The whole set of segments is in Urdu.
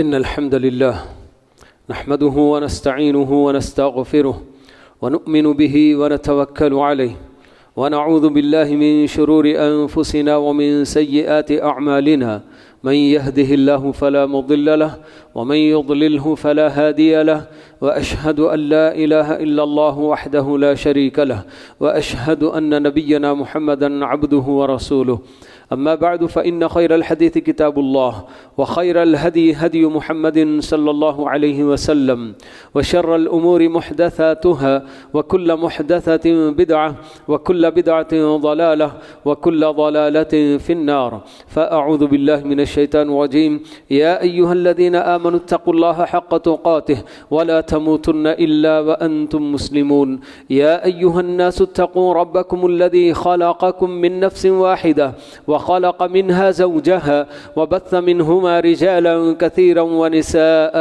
إن الحمد لله نحمده ونستعينه ونستغفره ونؤمن به ونتوكل عليه ونعوذ بالله من شرور أنفسنا ومن سيئات أعمالنا من يهده الله فلا مضل له ومن يضلله فلا هادي له وأشهد أن لا إله إلا الله وحده لا شريك له وأشهد أن نبينا محمدا عبده ورسوله أما بعد فإن خير الحديث كتاب الله وخير الهدي هدي محمد صلى الله عليه وسلم وشر الأمور محدثاتها وكل محدثة بدعة وكل بدعة ضلالة وكل ضلالة في النار فأعوذ بالله من الشيطان الرجيم يا أيها الذين آمنوا اتقوا الله حق تقاته ولا تموتن إلا وأنتم مسلمون يا أيها الناس اتقوا ربكم الذي خلقكم من نفس واحدة وخلق منها زوجها وبث منهما رجالا كثيرا ونساء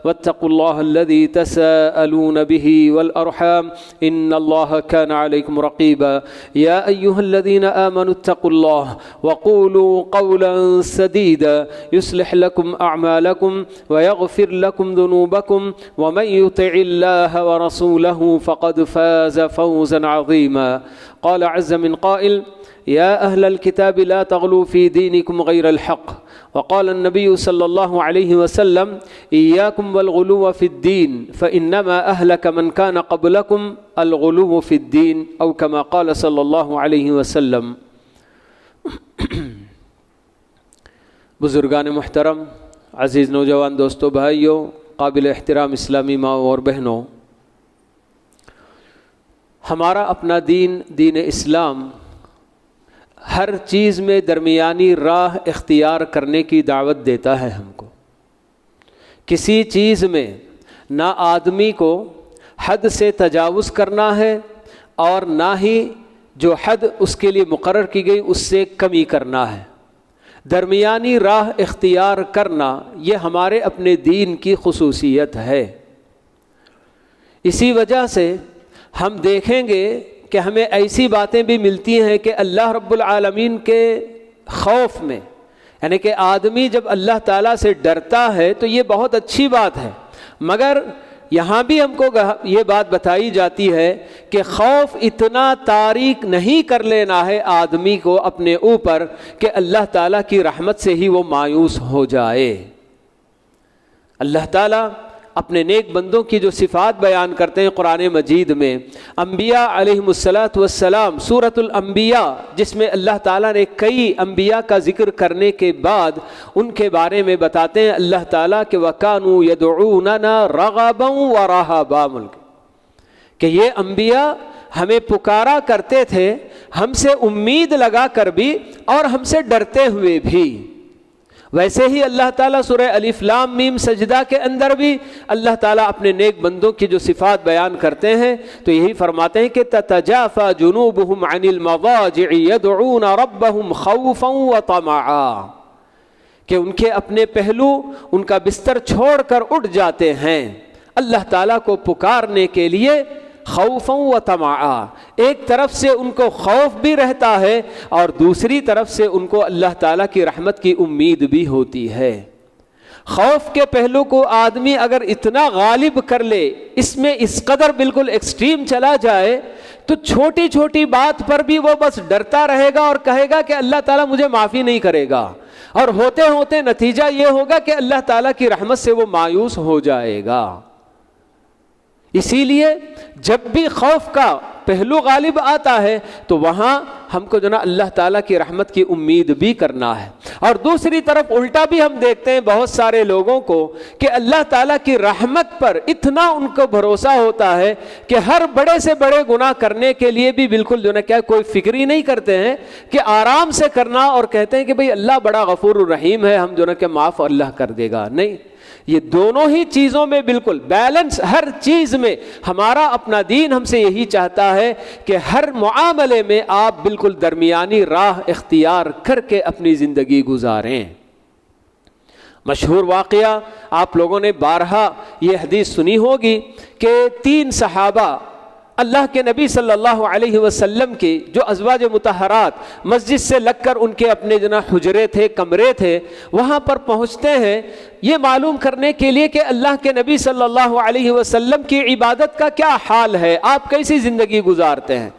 واتقوا الله الذي تساءلون به والأرحام إن الله كان عليكم رقيبا يا أيها الذين آمنوا اتقوا الله وقولوا قولا سديدا يصلح لكم أعمالكم ويغفر لكم ذنوبكم ومن يطع الله ورسوله فقد فاز فوزا عظيما قال عز من قائل يا أهل الكتاب لا تغلوا في دينكم غير الحق وقال النبي صلى الله عليه وسلم إياكم والغلو في الدين فإنما أهلك من كان قبلكم الغلو في الدين أو كما قال صلى الله عليه وسلم. بزرگان محترم، عزیز نوجوان دوستو، بھائیوں، قابل احترام اسلامی ماں اور بہنوں، ہمارا اپنا دین اسلام ہر چیز میں درمیانی راہ اختیار کرنے کی دعوت دیتا ہے ہم کو. کسی چیز میں نہ آدمی کو حد سے تجاوز کرنا ہے اور نہ ہی جو حد اس کے لیے مقرر کی گئی اس سے کمی کرنا ہے. درمیانی راہ اختیار کرنا یہ ہمارے اپنے دین کی خصوصیت ہے. اسی وجہ سے ہم دیکھیں گے کہ ہمیں ایسی باتیں بھی ملتی ہیں کہ اللہ رب العالمین کے خوف میں، یعنی کہ آدمی جب اللہ تعالیٰ سے ڈرتا ہے تو یہ بہت اچھی بات ہے، مگر یہاں بھی ہم کو یہ بات بتائی جاتی ہے کہ خوف اتنا تاریک نہیں کر لینا ہے آدمی کو اپنے اوپر کہ اللہ تعالیٰ کی رحمت سے ہی وہ مایوس ہو جائے. اللہ تعالیٰ اپنے نیک بندوں کی جو صفات بیان کرتے ہیں قرآن مجید میں، انبیاء علیہم الصلاۃ والسلام، سورۃ الانبیاء جس میں اللہ تعالیٰ نے کئی انبیاء کا ذکر کرنے کے بعد ان کے بارے میں بتاتے ہیں اللہ تعالیٰ کہ وَكَانُوا يَدْعُونَنَا رَغَبًا وَرَهَبًا، کہ یہ انبیاء ہمیں پکارا کرتے تھے، ہم سے امید لگا کر بھی اور ہم سے ڈرتے ہوئے بھی. ویسے ہی اللہ تعالیٰ سورہ الف لام میم سجدہ کے اندر بھی اللہ تعالیٰ اپنے نیک بندوں کی جو صفات بیان کرتے ہیں تو یہی فرماتے ہیں کہ تتجافى جنوبهم عن المضاجع يدعون ربهم خوفا وطمعا، کہ ان کے اپنے پہلو ان کا بستر چھوڑ کر اٹھ جاتے ہیں اللہ تعالیٰ کو پکارنے کے لیے خوفا و طمعا. ایک طرف سے ان کو خوف بھی رہتا ہے اور دوسری طرف سے ان کو اللہ تعالیٰ کی رحمت کی امید بھی ہوتی ہے. خوف کے پہلو کو آدمی اگر اتنا غالب کر لے، اس میں اس قدر بالکل ایکسٹریم چلا جائے تو چھوٹی چھوٹی بات پر بھی وہ بس ڈرتا رہے گا اور کہے گا کہ اللہ تعالیٰ مجھے معافی نہیں کرے گا، اور ہوتے ہوتے نتیجہ یہ ہوگا کہ اللہ تعالیٰ کی رحمت سے وہ مایوس ہو جائے گا. اسی لیے جب بھی خوف کا پہلو غالب آتا ہے تو وہاں ہم کو جو نا اللہ تعالیٰ کی رحمت کی امید بھی کرنا ہے. اور دوسری طرف الٹا بھی ہم دیکھتے ہیں بہت سارے لوگوں کو کہ اللہ تعالیٰ کی رحمت پر اتنا ان کو بھروسہ ہوتا ہے کہ ہر بڑے سے بڑے گناہ کرنے کے لیے بھی بالکل جو نا کیا کوئی فکر ہی نہیں کرتے ہیں کہ آرام سے کرنا، اور کہتے ہیں کہ بھئی اللہ بڑا غفور الرحیم ہے، ہم جو نا کہ معاف اللہ کر دے گا. نہیں، یہ دونوں ہی چیزوں میں بالکل بیلنس، ہر چیز میں ہمارا اپنا دین ہم سے یہی چاہتا ہے کہ ہر معاملے میں آپ بالکل درمیانی راہ اختیار کر کے اپنی زندگی گزاریں. مشہور واقعہ آپ لوگوں نے بارہا یہ حدیث سنی ہوگی کہ 3 صحابہ اللہ کے نبی صلی اللہ علیہ وسلم کی جو ازواج مطہرات مسجد سے لگ کر ان کے اپنے حجرے تھے، کمرے تھے، وہاں پر پہنچتے ہیں یہ معلوم کرنے کے لیے کہ اللہ کے نبی صلی اللہ علیہ وسلم کی عبادت کا کیا حال ہے، آپ کیسی زندگی گزارتے ہیں۔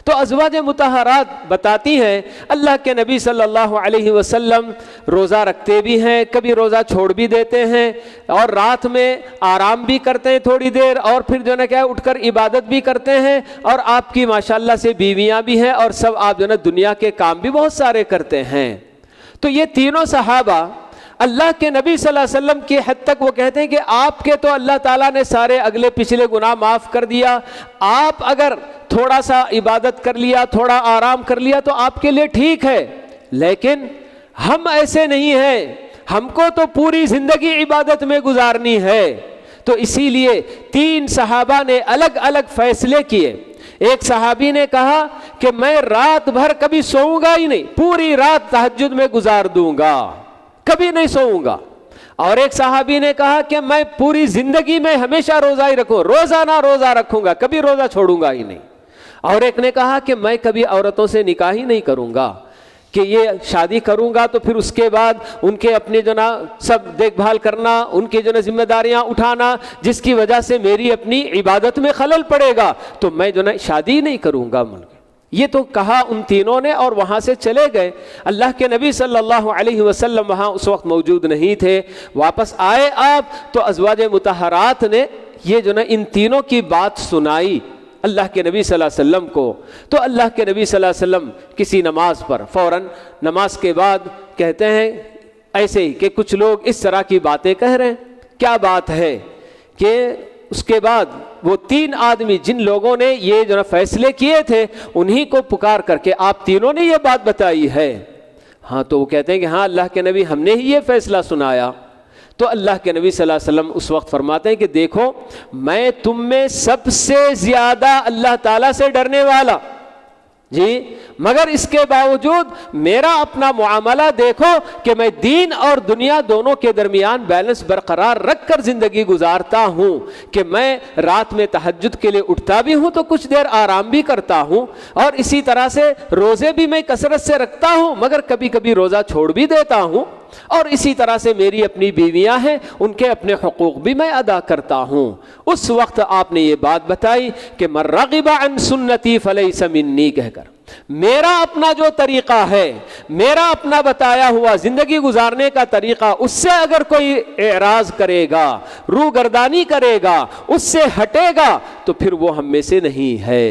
تو ازواج مطہرات بتاتی ہیں اللہ کے نبی صلی اللہ علیہ وسلم روزہ رکھتے بھی ہیں، کبھی روزہ چھوڑ بھی دیتے ہیں، اور رات میں آرام بھی کرتے ہیں تھوڑی دیر، اور پھر جو ہے کیا اٹھ کر عبادت بھی کرتے ہیں، اور آپ کی ماشاءاللہ سے بیویاں بھی ہیں، اور سب آپ جو ہے دنیا کے کام بھی بہت سارے کرتے ہیں۔ تو یہ تینوں صحابہ اللہ کے نبی صلی اللہ علیہ وسلم کی حد تک وہ کہتے ہیں کہ آپ کے تو اللہ تعالیٰ نے سارے اگلے پچھلے گناہ معاف کر دیا، آپ اگر تھوڑا سا عبادت کر لیا، تھوڑا آرام کر لیا تو آپ کے لیے ٹھیک ہے، لیکن ہم ایسے نہیں ہیں، ہم کو تو پوری زندگی عبادت میں گزارنی ہے۔ تو اسی لیے تین صحابہ نے الگ الگ فیصلے کیے۔ ایک صحابی نے کہا کہ میں رات بھر کبھی سوؤں گا ہی نہیں، پوری رات تہجد میں گزار دوں گا، کبھی نہیں سوؤں گا۔ اور ایک صحابی نے کہا کہ میں پوری زندگی میں ہمیشہ روزہ ہی رکھوں، روزانہ روزہ رکھوں گا، کبھی روزہ چھوڑوں گا ہی نہیں۔ اور ایک نے کہا کہ میں کبھی عورتوں سے نکاح ہی نہیں کروں گا، کہ یہ شادی کروں گا تو پھر اس کے بعد ان کے اپنے جو نا سب دیکھ بھال کرنا، ان کی جو نا ذمہ داریاں اٹھانا، جس کی وجہ سے میری اپنی عبادت میں خلل پڑے گا، تو میں جو نا شادی نہیں کروں گا۔ یہ تو کہا ان تینوں نے، اور وہاں سے چلے گئے۔ اللہ کے نبی صلی اللہ علیہ وسلم وہاں اس وقت موجود نہیں تھے۔ واپس آئے آپ تو ازواج مطہرات نے یہ جو نا ان تینوں کی بات سنائی اللہ کے نبی صلی اللہ علیہ وسلم کو۔ تو اللہ کے نبی صلی اللہ علیہ وسلم کسی نماز پر فوراً نماز کے بعد کہتے ہیں ایسے ہی کہ کچھ لوگ اس طرح کی باتیں کہہ رہے ہیں، کیا بات ہے؟ کہ اس کے بعد وہ تین آدمی جن لوگوں نے یہ جو فیصلے کیے تھے انہی کو پکار کر کے آپ تینوں نے یہ بات بتائی ہے؟ ہاں، تو وہ کہتے ہیں کہ ہاں اللہ کے نبی ہم نے ہی یہ فیصلہ سنایا۔ تو اللہ کے نبی صلی اللہ علیہ وسلم اس وقت فرماتے ہیں کہ دیکھو میں تم میں سب سے زیادہ اللہ تعالیٰ سے ڈرنے والا، جی، مگر اس کے باوجود میرا اپنا معاملہ دیکھو کہ میں دین اور دنیا دونوں کے درمیان بیلنس برقرار رکھ کر زندگی گزارتا ہوں، کہ میں رات میں تہجد کے لیے اٹھتا بھی ہوں تو کچھ دیر آرام بھی کرتا ہوں، اور اسی طرح سے روزے بھی میں کثرت سے رکھتا ہوں مگر کبھی کبھی روزہ چھوڑ بھی دیتا ہوں، اور اسی طرح سے میری اپنی بیویاں ہیں ان کے اپنے حقوق بھی میں ادا کرتا ہوں۔ اس وقت آپ نے یہ بات بتائی کہ من رغب عن سنتی فلیس منی، کہہ کر میرا اپنا جو طریقہ ہے، میرا اپنا بتایا ہوا زندگی گزارنے کا طریقہ، اس سے اگر کوئی اعراض کرے گا، روگردانی کرے گا، اس سے ہٹے گا تو پھر وہ ہم میں سے نہیں ہے۔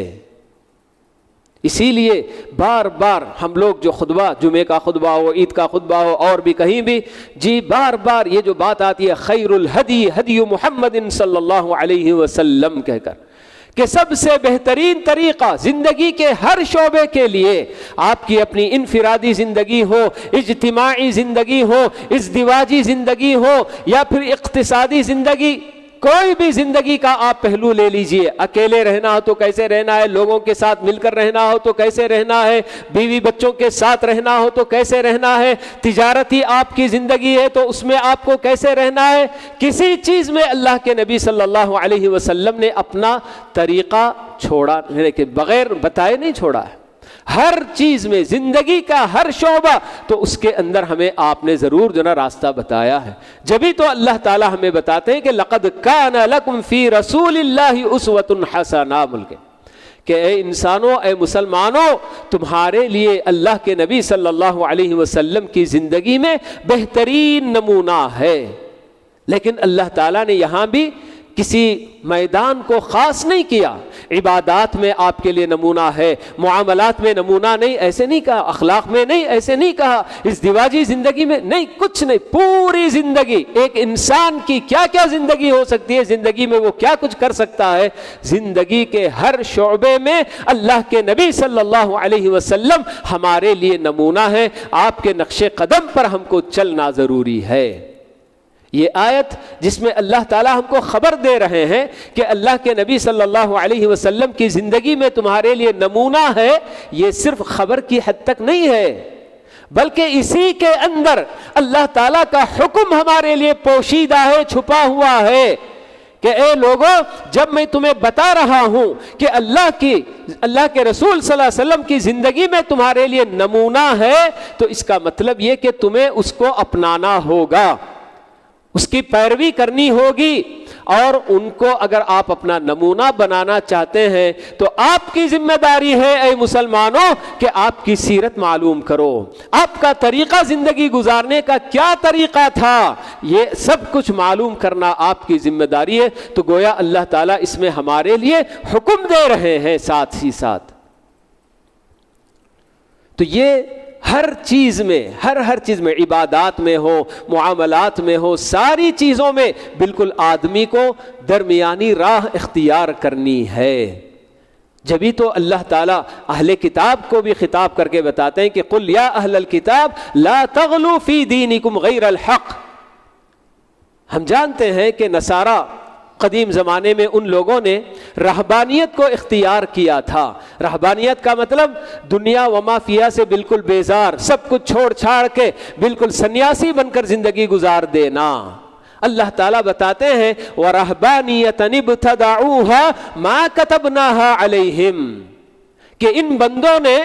اسی لیے بار بار ہم لوگ جو خطبہ، جمعے کا خطبہ ہو، عید کا خطبہ ہو، اور بھی کہیں بھی، جی بار بار یہ جو بات آتی ہے خیر الہدی ہدی محمد صلی اللہ علیہ وسلم، کہہ کر کہ سب سے بہترین طریقہ زندگی کے ہر شعبے کے لیے، آپ کی اپنی انفرادی زندگی ہو، اجتماعی زندگی ہو، ازدواجی زندگی ہو، یا پھر اقتصادی زندگی، کوئی بھی زندگی کا آپ پہلو لے لیجئے، اکیلے رہنا ہو تو کیسے رہنا ہے، لوگوں کے ساتھ مل کر رہنا ہو تو کیسے رہنا ہے، بیوی بچوں کے ساتھ رہنا ہو تو کیسے رہنا ہے، تجارتی آپ کی زندگی ہے تو اس میں آپ کو کیسے رہنا ہے، کسی چیز میں اللہ کے نبی صلی اللہ علیہ وسلم نے اپنا طریقہ چھوڑا کے بغیر بتائے نہیں چھوڑا ہے۔ ہر چیز میں، زندگی کا ہر شعبہ، تو اس کے اندر ہمیں آپ نے ضرور جو نا راستہ بتایا ہے۔ جبھی تو اللہ تعالی ہمیں بتاتے ہیں کہ لقد کان لکم فی رسول اللہ اسوۃ حسنہ، بلکہ کہ اے انسانوں، اے مسلمانوں، تمہارے لیے اللہ کے نبی صلی اللہ علیہ وسلم کی زندگی میں بہترین نمونہ ہے۔ لیکن اللہ تعالیٰ نے یہاں بھی کسی میدان کو خاص نہیں کیا، عبادات میں آپ کے لیے نمونہ ہے، معاملات میں نمونہ نہیں، ایسے نہیں کہا، اخلاق میں نہیں، ایسے نہیں کہا، ازدواجی زندگی میں نہیں، کچھ نہیں، پوری زندگی ایک انسان کی کیا کیا زندگی ہو سکتی ہے، زندگی میں وہ کیا کچھ کر سکتا ہے، زندگی کے ہر شعبے میں اللہ کے نبی صلی اللہ علیہ وسلم ہمارے لیے نمونہ ہے۔ آپ کے نقش قدم پر ہم کو چلنا ضروری ہے۔ یہ آیت جس میں اللہ تعالی ہم کو خبر دے رہے ہیں کہ اللہ کے نبی صلی اللہ علیہ وسلم کی زندگی میں تمہارے لیے نمونہ ہے، یہ صرف خبر کی حد تک نہیں ہے، بلکہ اسی کے اندر اللہ تعالیٰ کا حکم ہمارے لیے پوشیدہ ہے، چھپا ہوا ہے کہ اے لوگوں جب میں تمہیں بتا رہا ہوں کہ اللہ کے رسول صلی اللہ علیہ وسلم کی زندگی میں تمہارے لیے نمونہ ہے، تو اس کا مطلب یہ کہ تمہیں اس کو اپنانا ہوگا، اس کی پیروی کرنی ہوگی، اور ان کو اگر آپ اپنا نمونہ بنانا چاہتے ہیں تو آپ کی ذمہ داری ہے اے مسلمانوں کہ آپ کی سیرت معلوم کرو، آپ کا طریقہ زندگی گزارنے کا کیا طریقہ تھا، یہ سب کچھ معلوم کرنا آپ کی ذمہ داری ہے۔ تو گویا اللہ تعالیٰ اس میں ہمارے لیے حکم دے رہے ہیں ساتھ ہی ساتھ۔ تو یہ ہر چیز میں ہر چیز میں، عبادات میں ہو، معاملات میں ہو، ساری چیزوں میں بالکل آدمی کو درمیانی راہ اختیار کرنی ہے۔ جبھی تو اللہ تعالیٰ اہل کتاب کو بھی خطاب کر کے بتاتے ہیں کہ قل یا اہل الکتاب لا تغلوا فی دینکم غیر الحق۔ ہم جانتے ہیں کہ نصارہ قدیم زمانے میں ان لوگوں نے رہبانیت کو اختیار کیا تھا۔ رہبانیت کا مطلب دنیا و ما فیہا سے بالکل بیزار، سب کچھ چھوڑ چھاڑ کے بالکل سنیاسی بن کر زندگی گزار دینا۔ اللہ تعالیٰ بتاتے ہیں وَرَهْبَانِيَةً ابْتَدَعُوهَا مَا كَتَبْنَاهَا عَلَيْهِمْ، کہ ان بندوں نے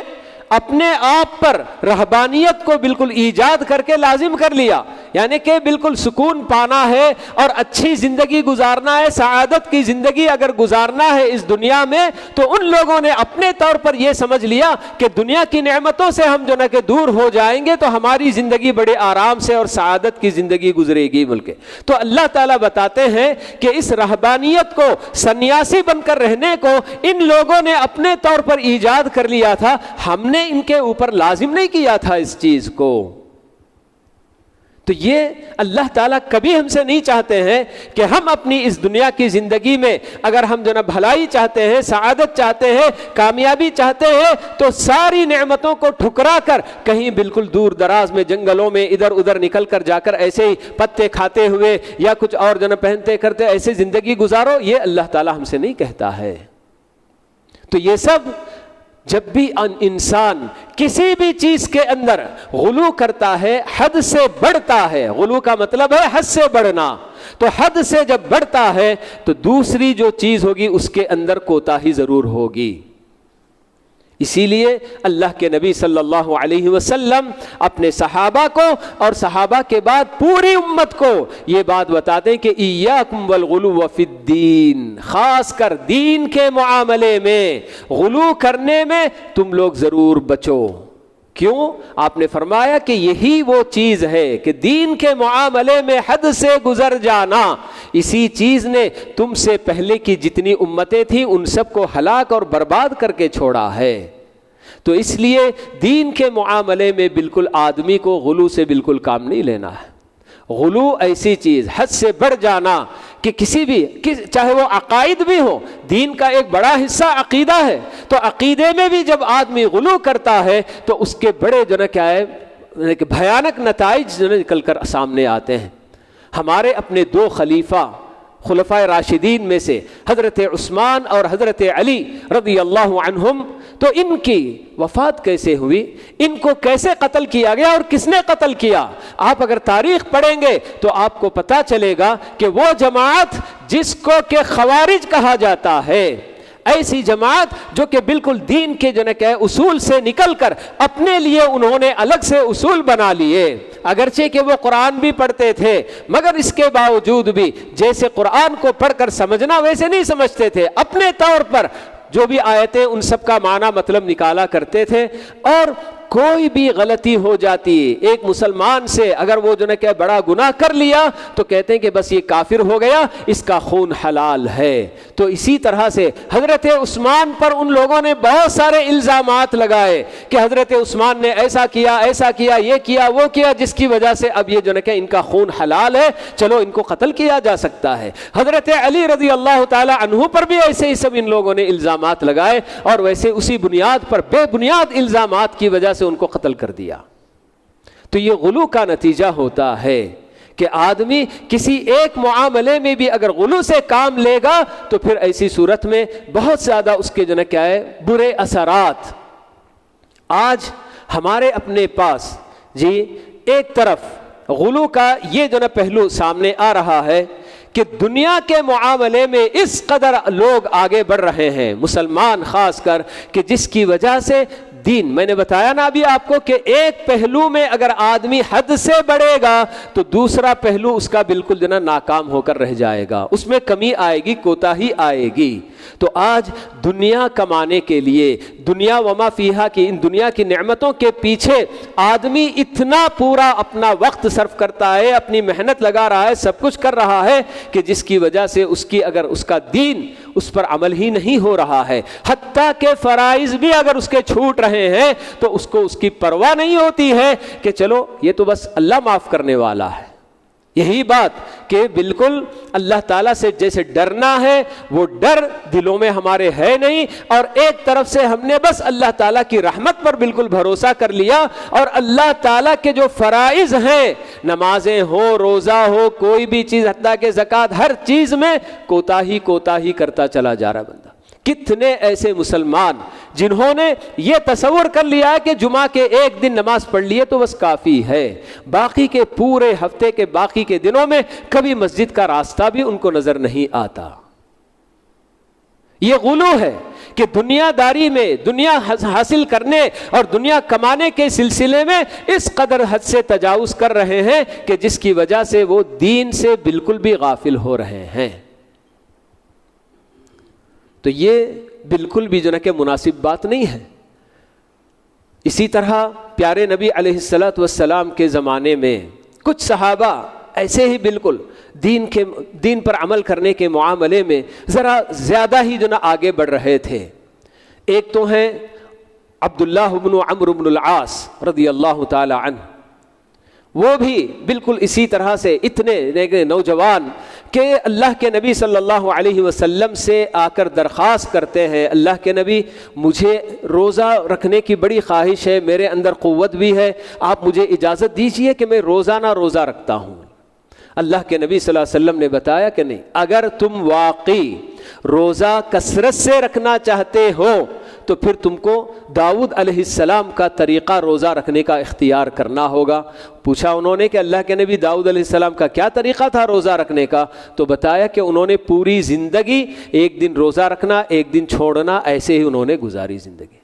اپنے آپ پر رہبانیت کو بالکل ایجاد کر کے لازم کر لیا، یعنی کہ بالکل سکون پانا ہے اور اچھی زندگی گزارنا ہے، سعادت کی زندگی اگر گزارنا ہے اس دنیا میں، تو ان لوگوں نے اپنے طور پر یہ سمجھ لیا کہ دنیا کی نعمتوں سے ہم جو نہ کہ دور ہو جائیں گے تو ہماری زندگی بڑے آرام سے اور سعادت کی زندگی گزرے گی بلکہ۔ تو اللہ تعالیٰ بتاتے ہیں کہ اس رہبانیت کو، سنیاسی بن کر رہنے کو ان لوگوں نے اپنے طور پر ایجاد کر لیا تھا، ہم نے ان کے اوپر لازم نہیں کیا تھا اس چیز کو۔ تو یہ اللہ تعالیٰ کبھی ہم سے نہیں چاہتے ہیں کہ ہم اپنی اس دنیا کی زندگی میں اگر ہم جو نا بھلائی چاہتے ہیں، سعادت چاہتے ہیں، کامیابی چاہتے ہیں، تو ساری نعمتوں کو ٹھکرا کر کہیں بالکل دور دراز میں جنگلوں میں ادھر ادھر نکل کر جا کر ایسے ہی پتے کھاتے ہوئے یا کچھ اور جو نا پہنتے کرتے ایسے زندگی گزارو، یہ اللہ تعالیٰ ہم سے نہیں کہتا ہے۔ تو یہ سب جب بھی انسان کسی بھی چیز کے اندر غلو کرتا ہے، حد سے بڑھتا ہے، غلو کا مطلب ہے حد سے بڑھنا، تو حد سے جب بڑھتا ہے تو دوسری جو چیز ہوگی اس کے اندر کوتاہی ضرور ہوگی۔ اسی لیے اللہ کے نبی صلی اللہ علیہ وسلم اپنے صحابہ کو اور صحابہ کے بعد پوری امت کو یہ بات بتاتے ہیں کہ ایاکم والغلو فی الدین، خاص کر دین کے معاملے میں غلو کرنے میں تم لوگ ضرور بچو۔ کیوں؟ آپ نے فرمایا کہ یہی وہ چیز ہے کہ دین کے معاملے میں حد سے گزر جانا، اسی چیز نے تم سے پہلے کی جتنی امتیں تھیں ان سب کو ہلاک اور برباد کر کے چھوڑا ہے۔ تو اس لیے دین کے معاملے میں بالکل آدمی کو غلو سے بالکل کام نہیں لینا ہے۔ غلو ایسی چیز، حد سے بڑھ جانا کہ کسی بھی چاہے وہ عقائد بھی ہو، دین کا ایک بڑا حصہ عقیدہ ہے، تو عقیدے میں بھی جب آدمی غلو کرتا ہے تو اس کے بڑے جو نا کیا ہے کہ بھیانک نتائج جو نکل کر سامنے آتے ہیں۔ ہمارے اپنے دو خلفائے راشدین میں سے حضرت عثمان اور حضرت علی رضی اللہ عنہم، تو ان کی وفات کیسے ہوئی، ان کو کیسے قتل کیا گیا اور کس نے قتل کیا؟ آپ اگر تاریخ پڑھیں گے تو آپ کو پتہ چلے گا کہ وہ جماعت جس کو کہ خوارج کہا جاتا ہے، ایسی جماعت جو کہ بالکل دین کے جو کہ اصول سے نکل کر اپنے لیے انہوں نے الگ سے اصول بنا لیے، اگرچہ کہ وہ قرآن بھی پڑھتے تھے مگر اس کے باوجود بھی جیسے قرآن کو پڑھ کر سمجھنا ویسے نہیں سمجھتے تھے، اپنے طور پر جو بھی آیتیں ان سب کا معنی مطلب نکالا کرتے تھے، اور کوئی بھی غلطی ہو جاتی، ایک مسلمان سے اگر وہ جو نے کہ بڑا گناہ کر لیا تو کہتے ہیں کہ بس یہ کافر ہو گیا، اس کا خون حلال ہے۔ تو اسی طرح سے حضرت عثمان پر ان لوگوں نے بہت سارے الزامات لگائے کہ حضرت عثمان نے ایسا کیا، یہ کیا، وہ کیا، جس کی وجہ سے اب یہ جو نے کہ ان کا خون حلال ہے، چلو ان کو قتل کیا جا سکتا ہے۔ حضرت علی رضی اللہ تعالی عنہ پر بھی ایسے ہی سب ان لوگوں نے الزامات لگائے، اور ویسے اسی بنیاد پر بے بنیاد الزامات کی وجہ سے ان کو قتل کر دیا۔ تو یہ غلو کا نتیجہ ہوتا ہے کہ آدمی کسی ایک معاملے میں بھی اگر غلو سے کام لے گا تو پھر ایسی صورت میں بہت زیادہ اس کے جو کیا ہے برے اثرات۔ آج ہمارے اپنے پاس ایک طرف غلو کا یہ جو پہلو سامنے آ رہا ہے کہ دنیا کے معاملے میں اس قدر لوگ آگے بڑھ رہے ہیں، مسلمان خاص کر، کہ جس کی وجہ سے دین، میں نے بتایا نا ابھی آپ کو کہ ایک پہلو میں اگر آدمی حد سے بڑھے گا تو دوسرا پہلو اس کا بالکل جو نا ناکام ہو کر رہ جائے گا، اس میں کمی آئے گی، کوتاہی آئے گی۔ تو آج دنیا کمانے کے لیے، دنیا وما فیہا کی، ان دنیا کی نعمتوں کے پیچھے آدمی اتنا پورا اپنا وقت صرف کرتا ہے، اپنی محنت لگا رہا ہے، سب کچھ کر رہا ہے، کہ جس کی وجہ سے اگر اس کا دین اس پر عمل ہی نہیں ہو رہا ہے، حتیٰ کہ فرائض بھی اگر اس کے چھوٹ رہے ہیں تو اس کو اس کی پرواہ نہیں ہوتی ہے کہ چلو یہ تو بس اللہ معاف کرنے والا ہے۔ یہی بات کہ بالکل اللہ تعالیٰ سے جیسے ڈرنا ہے وہ ڈر دلوں میں ہمارے ہے نہیں، اور ایک طرف سے ہم نے بس اللہ تعالیٰ کی رحمت پر بالکل بھروسہ کر لیا، اور اللہ تعالیٰ کے جو فرائض ہیں، نمازیں ہو، روزہ ہو، کوئی بھی چیز، حتیٰ کہ زکوٰۃ، ہر چیز میں کوتاہی کرتا چلا جا رہا بندہ۔ کتنے ایسے مسلمان جنہوں نے یہ تصور کر لیا کہ جمعہ کے ایک دن نماز پڑھ لیے تو بس کافی ہے، باقی کے پورے ہفتے کے باقی کے دنوں میں کبھی مسجد کا راستہ بھی ان کو نظر نہیں آتا۔ یہ غلو ہے کہ دنیا داری میں، دنیا حاصل کرنے اور دنیا کمانے کے سلسلے میں اس قدر حد سے تجاوز کر رہے ہیں کہ جس کی وجہ سے وہ دین سے بالکل بھی غافل ہو رہے ہیں۔ تو یہ بالکل بھی جو ہے کہ مناسب بات نہیں ہے۔ اسی طرح پیارے نبی علیہ الصلوۃ والسلام کے زمانے میں کچھ صحابہ ایسے ہی بالکل دین پر عمل کرنے کے معاملے میں ذرا زیادہ ہی جو نا آگے بڑھ رہے تھے۔ ایک تو ہیں عبداللہ بن عمرو بن العاص رضی اللہ تعالی عنہ، وہ بھی بالکل اسی طرح سے اتنے نوجوان کہ اللہ کے نبی صلی اللہ علیہ وسلم سے آ کر درخواست کرتے ہیں، اللہ کے نبی مجھے روزہ رکھنے کی بڑی خواہش ہے، میرے اندر قوت بھی ہے، آپ مجھے اجازت دیجئے کہ میں روزانہ روزہ رکھتا ہوں۔ اللہ کے نبی صلی اللہ علیہ وسلم نے بتایا کہ نہیں، اگر تم واقعی روزہ کثرت سے رکھنا چاہتے ہو تو پھر تم کو داؤد علیہ السلام کا طریقہ روزہ رکھنے کا اختیار کرنا ہوگا۔ پوچھا انہوں نے کہ اللہ کے نبی داؤد علیہ السلام کا کیا طریقہ تھا روزہ رکھنے کا؟ تو بتایا کہ انہوں نے پوری زندگی ایک دن روزہ رکھنا، ایک دن چھوڑنا، ایسے ہی انہوں نے گزاری زندگی۔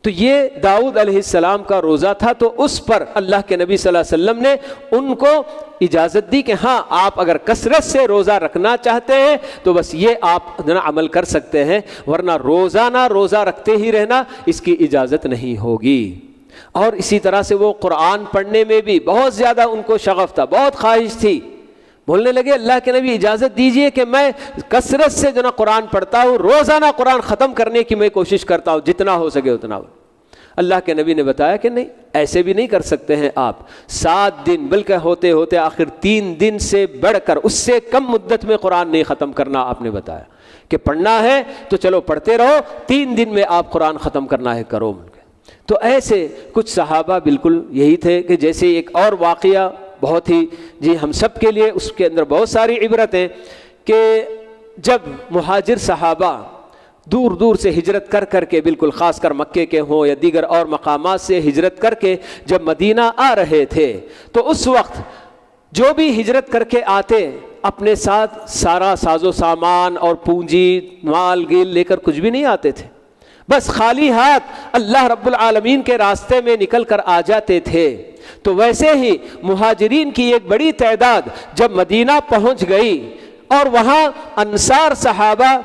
تو یہ داؤد علیہ السلام کا روزہ تھا، تو اس پر اللہ کے نبی صلی اللہ علیہ وسلم نے ان کو اجازت دی کہ ہاں آپ اگر کثرت سے روزہ رکھنا چاہتے ہیں تو بس یہ آپ عمل کر سکتے ہیں، ورنہ روزانہ روزہ رکھتے ہی رہنا اس کی اجازت نہیں ہوگی۔ اور اسی طرح سے وہ قرآن پڑھنے میں بھی بہت زیادہ ان کو شغف تھا، بہت خواہش تھی، بولنے لگے اللہ کے نبی اجازت دیجئے کہ میں کثرت سے جو نا قرآن پڑھتا ہوں، روزانہ قرآن ختم کرنے کی میں کوشش کرتا ہوں، جتنا ہو سکے اتنا ہو۔ اللہ کے نبی نے بتایا کہ نہیں، ایسے بھی نہیں کر سکتے ہیں آپ، 7 دن بلکہ ہوتے ہوتے آخر 3 دن سے بڑھ کر اس سے کم مدت میں قرآن نہیں ختم کرنا۔ آپ نے بتایا کہ پڑھنا ہے تو چلو پڑھتے رہو، 3 دن میں آپ قرآن ختم کرنا ہے کرو۔ تو ایسے کچھ صحابہ بالکل یہی تھے کہ جیسے ایک اور واقعہ بہت ہی ہم سب کے لیے اس کے اندر بہت ساری عبرتیں، کہ جب مہاجر صحابہ دور دور سے ہجرت کر کے، بالکل خاص کر مکے کے ہوں یا دیگر اور مقامات سے ہجرت کر کے جب مدینہ آ رہے تھے، تو اس وقت جو بھی ہجرت کر کے آتے اپنے ساتھ سارا ساز و سامان اور پونجی مال گیل لے کر کچھ بھی نہیں آتے تھے، بس خالی ہاتھ اللہ رب العالمین کے راستے میں نکل کر آ جاتے تھے۔ تو ویسے ہی مہاجرین کی ایک بڑی تعداد جب مدینہ پہنچ گئی اور وہاں انصار صحابہ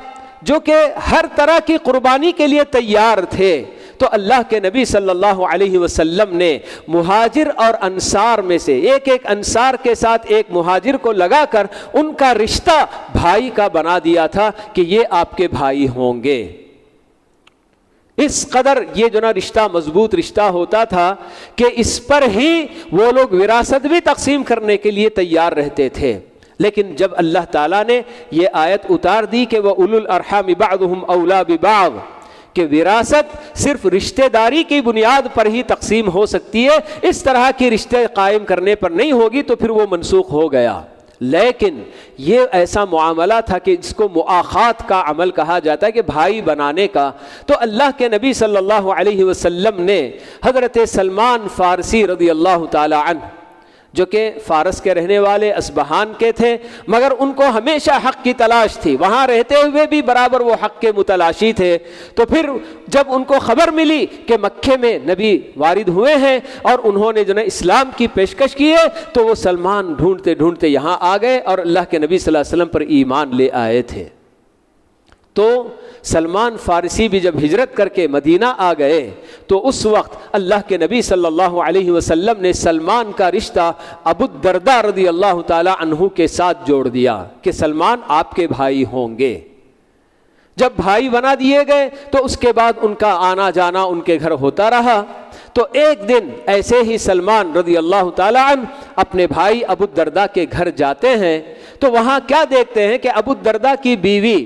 جو کہ ہر طرح کی قربانی کے لیے تیار تھے، تو اللہ کے نبی صلی اللہ علیہ وسلم نے مہاجر اور انصار میں سے ایک انصار کے ساتھ ایک مہاجر کو لگا کر ان کا رشتہ بھائی کا بنا دیا تھا کہ یہ آپ کے بھائی ہوں گے۔ اس قدر یہ جو نا رشتہ مضبوط رشتہ ہوتا تھا کہ اس پر ہی وہ لوگ وراثت بھی تقسیم کرنے کے لیے تیار رہتے تھے۔ لیکن جب اللہ تعالیٰ نے یہ آیت اتار دی کہ وَأُولُو الْأَرْحَامِ بَعْضُهُمْ أَوْلَىٰ بِبَعْضٍ، کہ وراثت صرف رشتہ داری کی بنیاد پر ہی تقسیم ہو سکتی ہے، اس طرح کی رشتے قائم کرنے پر نہیں ہوگی، تو پھر وہ منسوخ ہو گیا۔ لیکن یہ ایسا معاملہ تھا کہ جس کو مؤاخات کا عمل کہا جاتا ہے، کہ بھائی بنانے کا۔ تو اللہ کے نبی صلی اللہ علیہ وسلم نے حضرت سلمان فارسی رضی اللہ تعالی عنہ، جو کہ فارس کے رہنے والے اصبہان کے تھے، مگر ان کو ہمیشہ حق کی تلاش تھی، وہاں رہتے ہوئے بھی برابر وہ حق کے متلاشی تھے۔ تو پھر جب ان کو خبر ملی کہ مکے میں نبی وارد ہوئے ہیں اور انہوں نے جو ہے اسلام کی پیشکش کی ہے، تو وہ سلمان ڈھونڈتے ڈھونڈتے یہاں آ گئے اور اللہ کے نبی صلی اللہ علیہ وسلم پر ایمان لے آئے تھے۔ تو سلمان فارسی بھی جب ہجرت کر کے مدینہ آ گئے تو اس وقت اللہ کے نبی صلی اللہ علیہ وسلم نے سلمان کا رشتہ ابو الدرداء رضی اللہ تعالی عنہ کے ساتھ جوڑ دیا کہ سلمان آپ کے بھائی ہوں گے۔ جب بھائی بنا دیے گئے تو اس کے بعد ان کا آنا جانا ان کے گھر ہوتا رہا۔ تو ایک دن ایسے ہی سلمان رضی اللہ تعالی عنہ اپنے بھائی ابو الدرداء کے گھر جاتے ہیں تو وہاں کیا دیکھتے ہیں کہ ابو الدرداء کی بیوی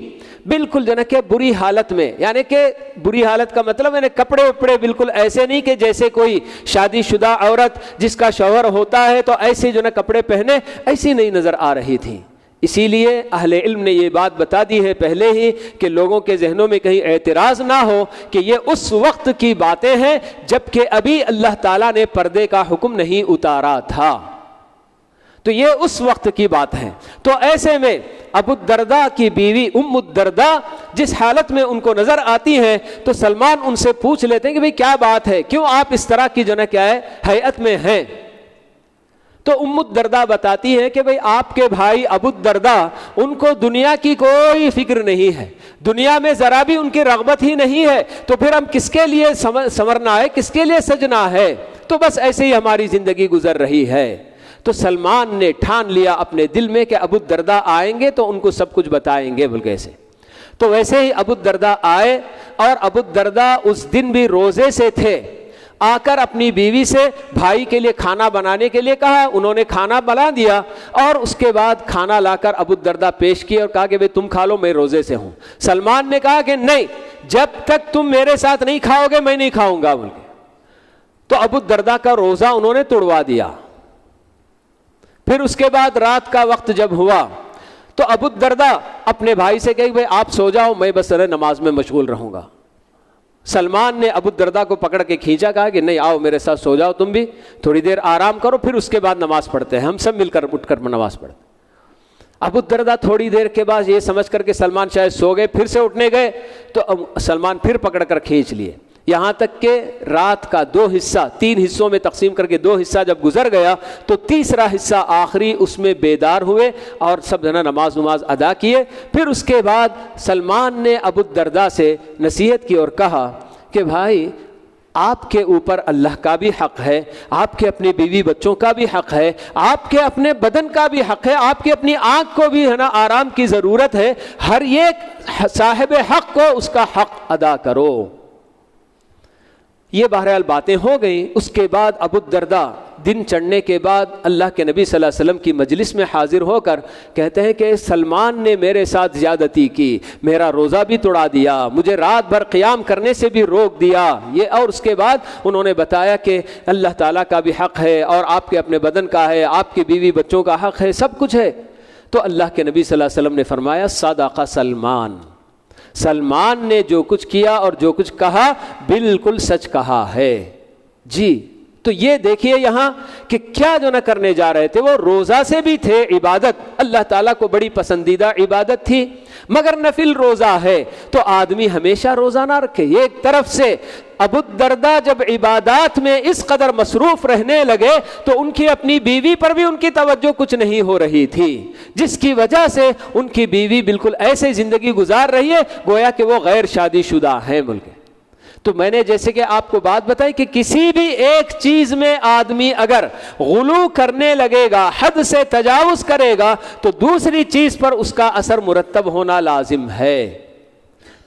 بالکل جو ہے کہ بری حالت میں، یعنی کہ بری حالت کا مطلب یعنی کپڑے وپڑے بالکل ایسے نہیں کہ جیسے کوئی شادی شدہ عورت جس کا شوہر ہوتا ہے تو ایسے جو ہے کپڑے پہنے، ایسی نہیں نظر آ رہی تھی۔ اسی لیے اہل علم نے یہ بات بتا دی ہے پہلے ہی کہ لوگوں کے ذہنوں میں کہیں اعتراض نہ ہو کہ یہ اس وقت کی باتیں ہیں جب کہ ابھی اللہ تعالیٰ نے پردے کا حکم نہیں اتارا تھا، تو یہ اس وقت کی بات ہے۔ تو ایسے میں ابو الدرداء کی بیوی ام الدرداء جس حالت میں ان کو نظر آتی ہیں تو سلمان ان سے پوچھ لیتے ہیں کہ بھئی کیا بات ہے، کیوں آپ اس طرح کی جو ہے کیا ہے ہیئت میں ہیں؟ تو ام الدرداء بتاتی ہیں کہ بھئی آپ کے بھائی ابو الدرداء ان کو دنیا کی کوئی فکر نہیں ہے، دنیا میں ذرا بھی ان کی رغبت ہی نہیں ہے، تو پھر ہم کس کے لیے سنورنا ہے، کس کے لیے سجنا ہے، تو بس ایسے ہی ہماری زندگی گزر رہی ہے۔ تو سلمان نے ٹھان لیا اپنے دل میں کہ ابو الدرداء آئیں گے تو ان کو سب کچھ بتائیں گے بلکہ ایسے۔ تو ویسے ہی ابو الدرداء آئے اور ابو الدرداء اس دن بھی روزے سے تھے، آ کر اپنی بیوی سے بھائی کے لیے کھانا بنانے کے لیے کہا، انہوں نے کھانا بنا دیا اور اس کے بعد کھانا لا کر ابو الدرداء پیش کیا اور کہا کہ تم کھا لو، میں روزے سے ہوں۔ سلمان نے کہا کہ نہیں، جب تک تم میرے ساتھ نہیں کھاؤ گے میں نہیں کھاؤں گا بول کے۔ تو ابو الدرداء کا روزہ انہوں نے توڑوا دیا۔ پھر اس کے بعد رات کا وقت جب ہوا تو ابو الدرداء اپنے بھائی سے کہے کہ بھائی آپ سو جاؤ، میں بس نماز میں مشغول رہوں گا۔ سلمان نے ابو الدرداء کو پکڑ کے کھینچا، کہا کہ نہیں آؤ میرے ساتھ سو جاؤ، تم بھی تھوڑی دیر آرام کرو، پھر اس کے بعد نماز پڑھتے ہیں، ہم سب مل کر اٹھ کر نماز پڑھتے ہیں۔ ابو الدرداء تھوڑی دیر کے بعد یہ سمجھ کر کہ سلمان شاید سو گئے، پھر سے اٹھنے گئے تو سلمان پھر پکڑ کر کھینچ لیے، یہاں تک کہ رات کا 2 حصہ 3 حصوں میں تقسیم کر کے 2 حصہ جب گزر گیا تو تیسرا حصہ آخری اس میں بیدار ہوئے اور سب جنا نماز ادا کیے۔ پھر اس کے بعد سلمان نے ابو الدرداء سے نصیحت کی اور کہا کہ بھائی آپ کے اوپر اللہ کا بھی حق ہے، آپ کے اپنے بیوی بچوں کا بھی حق ہے، آپ کے اپنے بدن کا بھی حق ہے، آپ کی اپنی آنکھ کو بھی آرام کی ضرورت ہے، ہر ایک صاحب حق کو اس کا حق ادا کرو۔ یہ بہرحال باتیں ہو گئیں۔ اس کے بعد ابو الدرداء دن چڑھنے کے بعد اللہ کے نبی صلی اللہ علیہ وسلم کی مجلس میں حاضر ہو کر کہتے ہیں کہ سلمان نے میرے ساتھ زیادتی کی، میرا روزہ بھی توڑا دیا، مجھے رات بھر قیام کرنے سے بھی روک دیا یہ، اور اس کے بعد انہوں نے بتایا کہ اللہ تعالیٰ کا بھی حق ہے اور آپ کے اپنے بدن کا ہے، آپ کی بیوی بچوں کا حق ہے، سب کچھ ہے۔ تو اللہ کے نبی صلی اللہ علیہ وسلم نے فرمایا صدق سلمان، سلمان نے جو کچھ کیا اور جو کچھ کہا بالکل سچ کہا ہے۔ جی تو یہ دیکھیے یہاں کہ کیا جو نہ کرنے جا رہے تھے، وہ روزہ سے بھی تھے، عبادت اللہ تعالیٰ کو بڑی پسندیدہ عبادت تھی، مگر نفل روزہ ہے تو آدمی ہمیشہ روزہ نہ رکھے۔ یہ ایک طرف سے ابو الدرداء جب عبادات میں اس قدر مصروف رہنے لگے تو ان کی اپنی بیوی پر بھی ان کی توجہ کچھ نہیں ہو رہی تھی، جس کی وجہ سے ان کی بیوی بالکل ایسے زندگی گزار رہی ہے گویا کہ وہ غیر شادی شدہ ہیں بلکہ۔ تو میں نے جیسے کہ آپ کو بات بتائی کہ کسی بھی ایک چیز میں آدمی اگر غلو کرنے لگے گا، حد سے تجاوز کرے گا تو دوسری چیز پر اس کا اثر مرتب ہونا لازم ہے۔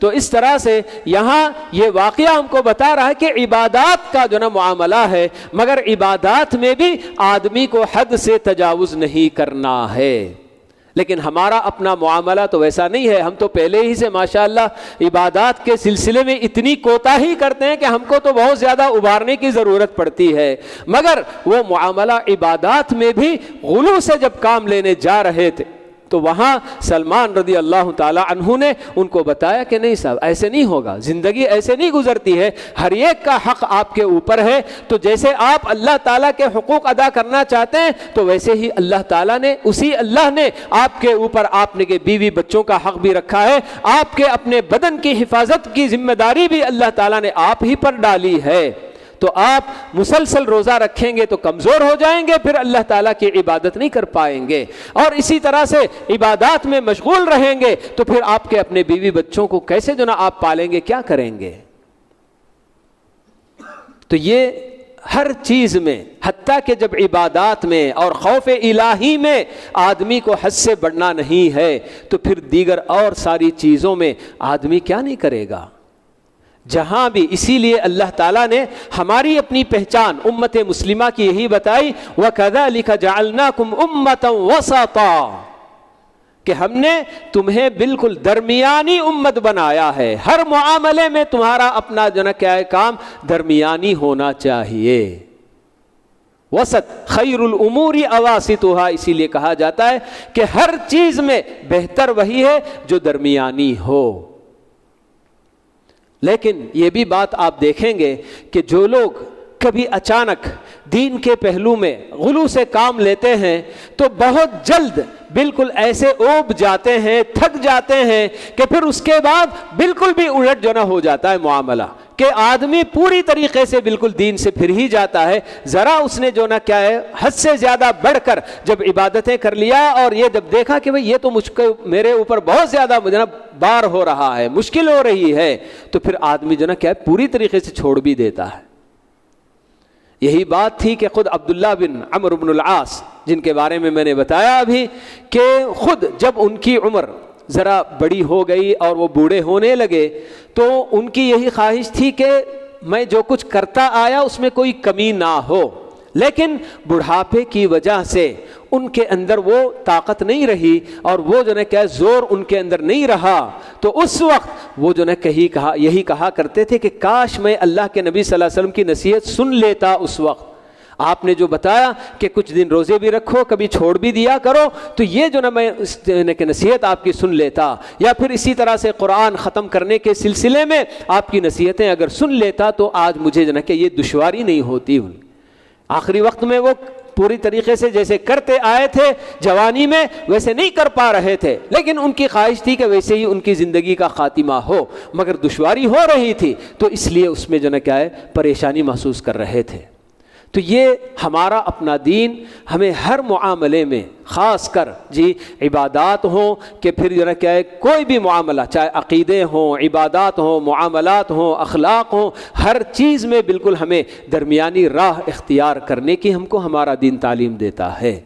تو اس طرح سے یہاں یہ واقعہ ہم کو بتا رہا ہے کہ عبادات کا جو نا معاملہ ہے، مگر عبادات میں بھی آدمی کو حد سے تجاوز نہیں کرنا ہے۔ لیکن ہمارا اپنا معاملہ تو ویسا نہیں ہے، ہم تو پہلے ہی سے ماشاءاللہ عبادات کے سلسلے میں اتنی کوتاہی کرتے ہیں کہ ہم کو تو بہت زیادہ ابھارنے کی ضرورت پڑتی ہے، مگر وہ معاملہ عبادات میں بھی غلو سے جب کام لینے جا رہے تھے تو وہاں سلمان رضی اللہ تعالی عنہ نے ان کو بتایا کہ نہیں صاحب ایسے نہیں ہوگا، زندگی ایسے نہیں گزرتی ہے، ہر ایک کا حق آپ کے اوپر ہے، تو جیسے آپ اللہ تعالیٰ کے حقوق ادا کرنا چاہتے ہیں تو ویسے ہی اللہ تعالیٰ نے، اسی اللہ نے آپ کے اوپر آپ نے بیوی بچوں کا حق بھی رکھا ہے، آپ کے اپنے بدن کی حفاظت کی ذمہ داری بھی اللہ تعالیٰ نے آپ ہی پر ڈالی ہے۔ تو آپ مسلسل روزہ رکھیں گے تو کمزور ہو جائیں گے، پھر اللہ تعالیٰ کی عبادت نہیں کر پائیں گے، اور اسی طرح سے عبادات میں مشغول رہیں گے تو پھر آپ کے اپنے بیوی بچوں کو کیسے جو نا آپ پالیں گے، کیا کریں گے؟ تو یہ ہر چیز میں، حتیٰ کہ جب عبادات میں اور خوف الہی میں آدمی کو حد سے بڑھنا نہیں ہے تو پھر دیگر اور ساری چیزوں میں آدمی کیا نہیں کرے گا؟ جہاں بھی، اسی لیے اللہ تعالیٰ نے ہماری اپنی پہچان امت مسلمہ کی یہی بتائی، وَكَذَلِكَ جَعَلْنَاكُمْ أُمَّةً وَسَطًا، کہ ہم نے تمہیں بالکل درمیانی امت بنایا ہے، ہر معاملے میں تمہارا اپنا جو نا کیا ہے کام درمیانی ہونا چاہیے۔ وسط خیر الامور اواسطها، اسی لیے کہا جاتا ہے کہ ہر چیز میں بہتر وہی ہے جو درمیانی ہو۔ لیکن یہ بھی بات آپ دیکھیں گے کہ جو لوگ کبھی اچانک دین کے پہلو میں غلو سے کام لیتے ہیں تو بہت جلد بالکل ایسے اوب جاتے ہیں، تھک جاتے ہیں کہ پھر اس کے بعد بالکل بھی الٹ جو نہ ہو جاتا ہے معاملہ، کہ آدمی پوری طریقے سے بالکل دین سے پھر ہی جاتا ہے۔ ذرا اس نے جو نہ کیا ہے حد سے زیادہ بڑھ کر جب عبادتیں کر لیا اور یہ جب دیکھا کہ بھئی یہ تو میرے اوپر بہت زیادہ جو نا بار ہو رہا ہے، مشکل ہو رہی ہے، تو پھر آدمی جو نا کیا ہے پوری طریقے سے چھوڑ بھی دیتا ہے۔ یہی بات تھی کہ خود عبداللہ بن عمرو بن العاص، جن کے بارے میں نے بتایا ابھی، کہ خود جب ان کی عمر ذرا بڑی ہو گئی اور وہ بوڑھے ہونے لگے تو ان کی یہی خواہش تھی کہ میں جو کچھ کرتا آیا اس میں کوئی کمی نہ ہو، لیکن بڑھاپے کی وجہ سے ان کے اندر وہ طاقت نہیں رہی اور وہ جو ہے کیا زور ان کے اندر نہیں رہا، تو اس وقت وہ جو ہے یہی کہا کرتے تھے کہ کاش میں اللہ کے نبی صلی اللہ علیہ وسلم کی نصیحت سن لیتا اس وقت۔ آپ نے جو بتایا کہ کچھ دن روزے بھی رکھو، کبھی چھوڑ بھی دیا کرو، تو یہ جو نا میں نصیحت آپ کی سن لیتا، یا پھر اسی طرح سے قرآن ختم کرنے کے سلسلے میں آپ کی نصیحتیں اگر سن لیتا تو آج مجھے جو نا کہ یہ دشواری نہیں ہوتی۔ آخری وقت میں وہ پوری طریقے سے جیسے کرتے آئے تھے جوانی میں ویسے نہیں کر پا رہے تھے، لیکن ان کی خواہش تھی کہ ویسے ہی ان کی زندگی کا خاتمہ ہو، مگر دشواری ہو رہی تھی تو اس لیے اس میں جو نا کیا ہے پریشانی محسوس کر رہے تھے۔ تو یہ ہمارا اپنا دین ہمیں ہر معاملے میں، خاص کر عبادات ہوں کہ پھر جو ہے کیا ہے کوئی بھی معاملہ، چاہے عقیدے ہوں، عبادات ہوں، معاملات ہوں، اخلاق ہوں، ہر چیز میں بالکل ہمیں درمیانی راہ اختیار کرنے کی ہم کو ہمارا دین تعلیم دیتا ہے۔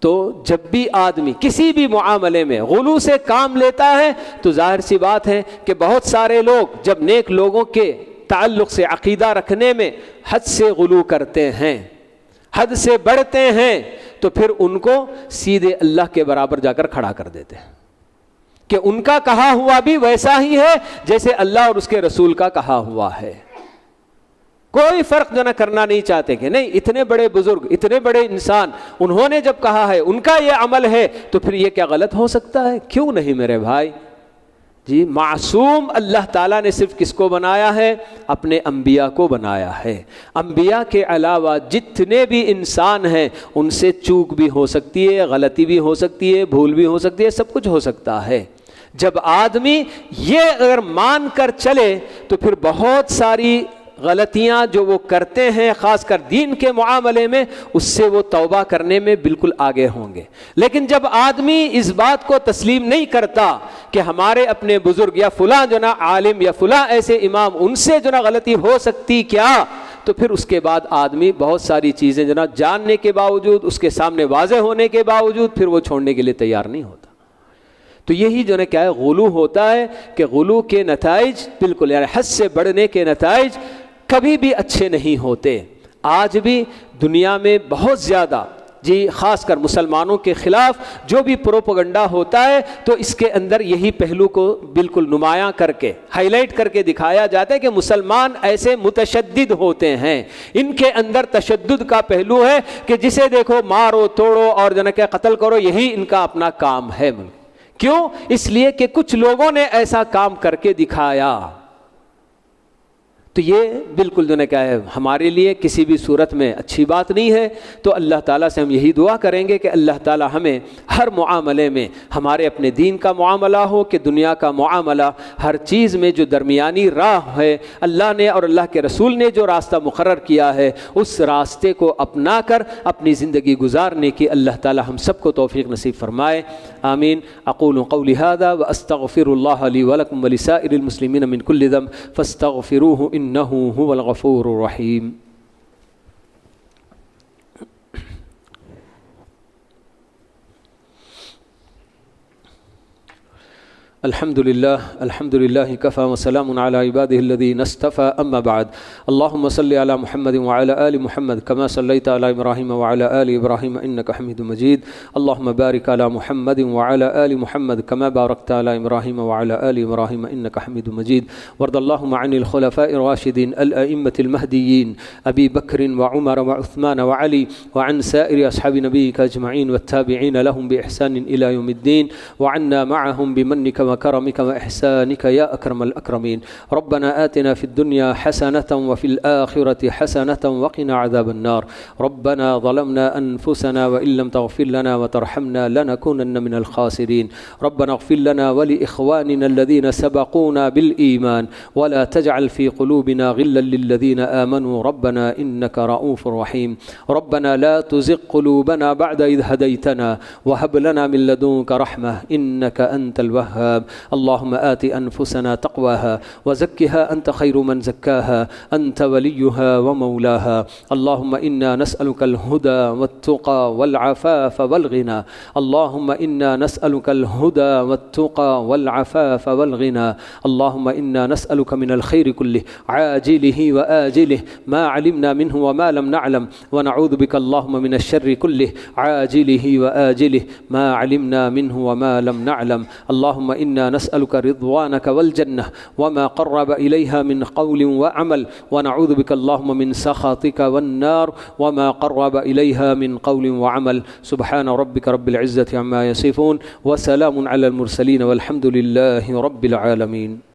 تو جب بھی آدمی کسی بھی معاملے میں غلو سے کام لیتا ہے تو ظاہر سی بات ہے کہ بہت سارے لوگ جب نیک لوگوں کے تعلق سے عقیدہ رکھنے میں حد سے غلو کرتے ہیں، حد سے بڑھتے ہیں، تو پھر ان کو سیدھے اللہ کے برابر جا کر کھڑا کر دیتے ہیں کہ ان کا کہا ہوا بھی ویسا ہی ہے جیسے اللہ اور اس کے رسول کا کہا ہوا ہے۔ کوئی فرق جو نہ کرنا نہیں چاہتے کہ نہیں اتنے بڑے بزرگ، اتنے بڑے انسان، انہوں نے جب کہا ہے، ان کا یہ عمل ہے، تو پھر یہ کیا غلط ہو سکتا ہے؟ کیوں نہیں میرے بھائی؟ معصوم اللہ تعالیٰ نے صرف کس کو بنایا ہے؟ اپنے انبیاء کو بنایا ہے۔ انبیاء کے علاوہ جتنے بھی انسان ہیں ان سے چوک بھی ہو سکتی ہے، غلطی بھی ہو سکتی ہے، بھول بھی ہو سکتی ہے، سب کچھ ہو سکتا ہے۔ جب آدمی یہ اگر مان کر چلے تو پھر بہت ساری غلطیاں جو وہ کرتے ہیں خاص کر دین کے معاملے میں، اس سے وہ توبہ کرنے میں بالکل آگے ہوں گے۔ لیکن جب آدمی اس بات کو تسلیم نہیں کرتا کہ ہمارے اپنے بزرگ یا فلاں جو نا عالم یا فلاں ایسے امام، ان سے جو نا غلطی ہو سکتی کیا، تو پھر اس کے بعد آدمی بہت ساری چیزیں جو نا جاننے کے باوجود، اس کے سامنے واضح ہونے کے باوجود پھر وہ چھوڑنے کے لیے تیار نہیں ہوتا۔ تو یہی جو ہے کیا ہے غلو ہوتا ہے کہ غلو کے نتائج بالکل یعنی حد سے بڑھنے کے نتائج کبھی بھی اچھے نہیں ہوتے۔ آج بھی دنیا میں بہت زیادہ جی خاص کر مسلمانوں کے خلاف جو بھی پروپیگنڈا ہوتا ہے تو اس کے اندر یہی پہلو کو بالکل نمایاں کر کے ہائی لائٹ کر کے دکھایا جاتا ہے کہ مسلمان ایسے متشدد ہوتے ہیں، ان کے اندر تشدد کا پہلو ہے کہ جسے دیکھو مارو توڑو اور جو ہے کہ قتل کرو، یہی ان کا اپنا کام ہے۔ کیوں؟ اس لیے کہ کچھ لوگوں نے ایسا کام کر کے دکھایا۔ تو یہ بالکل جو ہے کیا ہے ہمارے لیے کسی بھی صورت میں اچھی بات نہیں ہے۔ تو اللہ تعالیٰ سے ہم یہی دعا کریں گے کہ اللہ تعالیٰ ہمیں ہر معاملے میں، ہمارے اپنے دین کا معاملہ ہو کہ دنیا کا معاملہ، ہر چیز میں جو درمیانی راہ ہے، اللہ نے اور اللہ کے رسول نے جو راستہ مقرر کیا ہے، اس راستے کو اپنا کر اپنی زندگی گزارنے کی اللہ تعالیٰ ہم سب کو توفیق نصیب فرمائے، آمین۔ اقول قولی ھذا واستغفر اللہ لی ولکم ولسائر المسلمین من کل ذنب فاستغفروہ انہ هو الغفور الرحیم۔ الحمد لله كفى وسلام على عباده الذين اصطفى أما بعد اللهم صل على محمد وعلى آل محمد كما صليت على إبراهيم وعلى آل إبراهيم إنك حميد مجيد اللهم بارك على محمد وعلى آل محمد كما باركت على إبراهيم وعلى آل إبراهيم إنك حميد مجيد وارض اللهم عن الخلفاء الراشدين الأئمة المهديين أبي بكر وعمر وعثمان وعلي وعن سائر أصحاب نبيك أجمعين والتابعين لهم بإحسان إلى يوم الدين وعنا معهم بمنك وكرمك وإحسانك يا أكرم الأكرمين ربنا آتنا في الدنيا حسنة وفي الآخرة حسنة وقنا عذاب النار ربنا ظلمنا أنفسنا وإن لم تغفر لنا وترحمنا لنكونن من الخاسرين ربنا اغفر لنا ولإخواننا الذين سبقونا بالإيمان ولا تجعل في قلوبنا غلا للذين آمنوا ربنا إنك رؤوف رحيم ربنا لا تزغ قلوبنا بعد إذ هديتنا وهب لنا من لدنك رحمة إنك أنت الوهاب اللهم آت أنفسنا تقواها وزكها أنت خير من زكاها أنت وليها ومولاها اللهم إنا نسألك الهدى والتقى والعفاف والغنى اللهم إنا نسألك الهدى والتقى والعفاف والغنى اللهم إنا نسألك من الخير كله عاجله وآجله ما علمنا منه وما لم نعلم ونعوذ بك اللهم من الشر كله عاجله وآجله ما علمنا منه وما لم نعلم اللهم إنا نسألك رضوانك والجنة وما قرب إليها من قول وعمل ونعوذ بك اللهم من سخطك والنار وما قرب إليها من قول وعمل سبحان ربك رب العزة عما يصفون وسلام على المرسلين والحمد لله رب العالمين